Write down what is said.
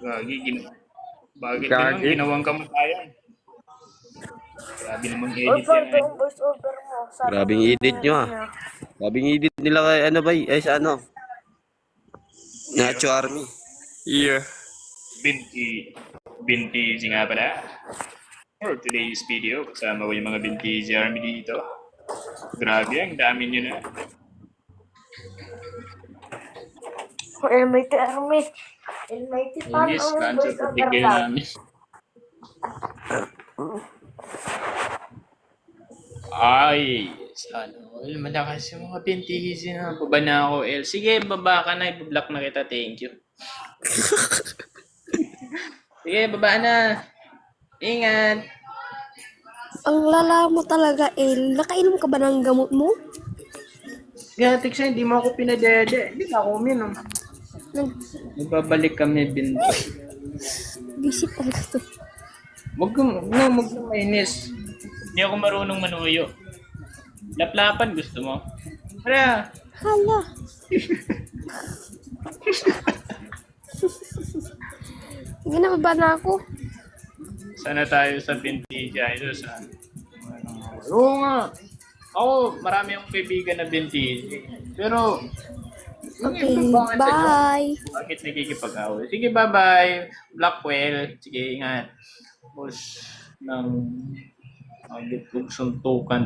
Gagi, bakit naman Gagi. ginawang kamatayan? Grabe namang Uy, edit yan Pardo, ay. yung voice over mo. Sabi mo Grabing edit nyo ah. niya. Grabing edit nila kay ano ba ay sa ano. Iyo, Nacho Army. Yeah. binti nga pala. For today's video, kasama ko yung mga binti army dito. Grabe, ang dami nyo na. Almighty Army. Almighty Pan, Inis, ang kansa voice sa over tigil lang. namin. Ay, sana all. Malakas yung mga binti na. Baba na ako, El. Sige, baba ka na. I-block na kita. Thank you. Sige, baba na. Ingat. Ang lala mo talaga, El. Nakainom ka ba ng gamot mo? Gatik siya, hindi mo ako pinadede. Hindi na ako uminom. Magbabalik kami, binti. Visit talaga to. Huwag kang mainis. Hindi ako marunong manuyo. Laplapan gusto mo? Para. Hala. Hindi na baba na ako. Sana tayo sa binti ito sa... Oo nga. Ako, marami akong kaibigan na binti. Pero, Okay, bye. bakit nakikipag-away? Sige, bye-bye. Blackwell. Sige, ingat. Tapos, ng suntukan